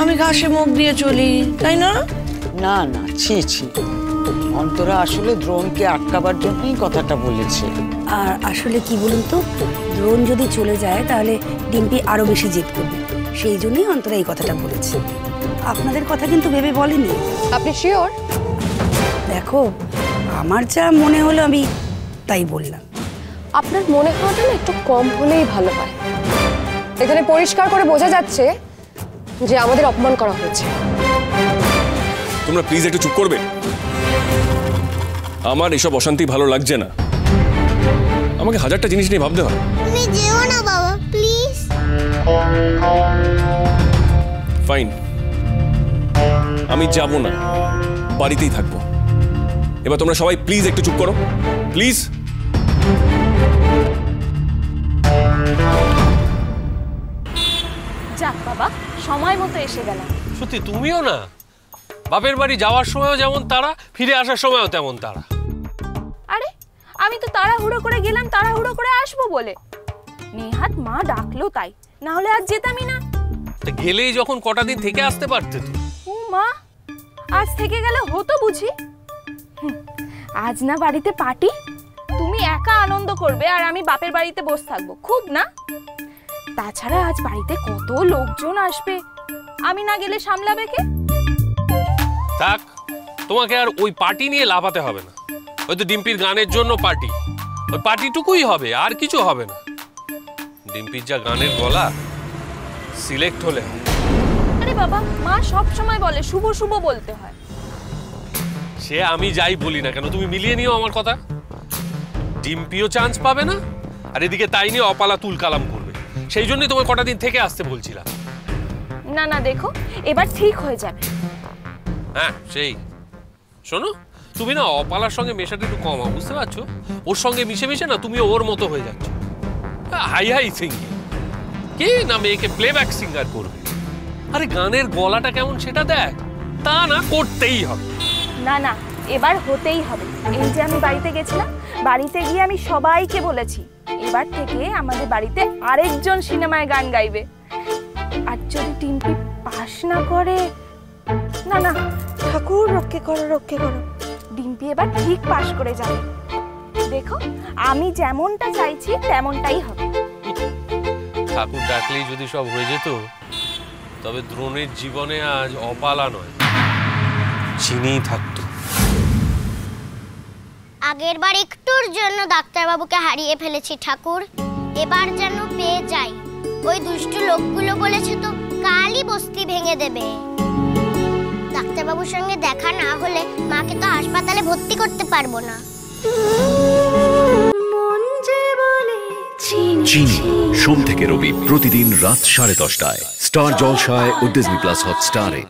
আমি ঘাসে মুখ দিয়ে চলি, তাই না? না না, ছি ছি, অন্তরা আসলে দ্রোণকে আটকাবার জন্যই কথাটা বলেছে। আর আসলে কি বলুন তো, দ্রোণ যদি চলে যায় তাহলে ডিম্পি আরো বেশি জেদ করবে, সেই জন্যই অন্তরা এই কথাটা বলেছে। আপনাদের কথা কিন্তু ভেবে বলেনি। আপনি শিওর? দেখো, আমার যা মনে হলো আমি তাই বললাম। আপনার মনে হওয়াটা না একটু কম হলেই ভালো হয়। এখানে পরিষ্কার করে বোঝা যাচ্ছে যে আমাদের অপমান করা হয়েছে। তোমরা প্লিজ একটু চুপ করবে। আমার এসব অশান্তি ভালো লাগছে না। আমাকে হাজারটা জিনিস নিয়ে ভাবতে হয়। তুমি যেও না বাবা, প্লিজ। ফাইন, আমি যাব না, বাড়িতেই থাকবো। এবার তোমরা সবাই প্লিজ একটু চুপ করো, প্লিজ। যাক বাবা, সময় মতো এসে গেলাম। সত্যি তুমিও না, বাপের বাড়ি যাওয়ার সময়ও যেমন তারা, ফিরে আসার সময়ও তেমন তারা। আরে আমি তো তাড়াহুড়ো করে গেলাম তাড়াহুড়ো করে আসবো বলে। নেহাত মা ডাকলো তাই, না হলে আজ যেতামই না। গেলেই যখন কটা দিন থেকে আসতে পারতে তো। ও মা, আজ থেকে গেলে হতো বুঝি? আজ না বাড়িতে পার্টি, তুমি একা আনন্দ করবে আর আমি বাপের বাড়িতে বসে থাকবো, খুব না? তাছাড়া আজ বাড়িতে কত লোকজন আসবে, আমি না গেলে সামলাবে কে? থাক, তোমাকে আর ওই পার্টি নিয়ে লাফাতে হবে না। হয়তো ডিম্পির গানের জন্য পার্টি, ওই পার্টিটুকুই হবে, আর কিছু হবে না। ডিম্পির যা গানের গলা, সিলেক্ট হলে হয়। আরে বাবা, মা সব সময় বলে শুভ শুভ বলতে হয়। সে আমি যাই বলি না কেন, তুমি মিলিয়ে নিও আমার কথা। ডিম্পিও চান্স পাবে না, আর এদিকে তাই নিয়ে অপালা তুল কালাম করবে। সেই জন্যই তোমার কটা দিন থেকে আসতে বলছিলাম। না না, দেখো এবার ঠিক হয়ে যাবে। হ্যাঁ সেই, শোনো, তুমি না অপালার সঙ্গে মেশাটা একটু কম, বুঝতে পারছো? ওর সঙ্গে মিশে মিশে না তুমি ওর মতো হয়ে যাচ্ছ। হাই হাই সিঙ্গিং, কে না মেয়েকে প্লেব্যাক সিঙ্গার করবে? আরে গানের গলাটা কেমন সেটা দেখ, তা না করতেই হবে। না না, এবার হতেই হবে। এই যে আমি বাড়িতে গেছিলাম, বাড়িতে গিয়ে আমি সবাইকে বলেছি এবার থেকে আমাদের বাড়িতে আরেকজন সিনেমায় গান গাইবে। আর যদি টিম্পি পাস না করে, না না, ঠাকুর রক্ষে করো রক্ষে করো, ডিম্পি এবার ঠিক পাস করে যাবে। দেখো, আমি যেমনটা চাইছি তেমনটাই হবে। ঠাকুর ডাকলেই যদি সব হয়ে যেত, তবে দ্রোণের জীবনে আজ অপালা নয়, চিনিই থাকতো। আগের বার একটুর জন্য ডাক্তারবাবুকে হারিয়ে ফেলেছি ঠাকুর, এবার যেন পেয়ে যাই। ওই দুষ্টু লোকগুলো বলেছে তো কালই বস্তি ভেঙে দেবে। ডাক্তারবাবুর সঙ্গে দেখা না হলে মাকে তো হাসপাতালে ভর্তি করতে পারবো না। চিনি সোম থেকে রবি প্রতিদিন রাত 10:30টায় স্টার জলসায় ও ডিজনি প্লাস হটস্টারে।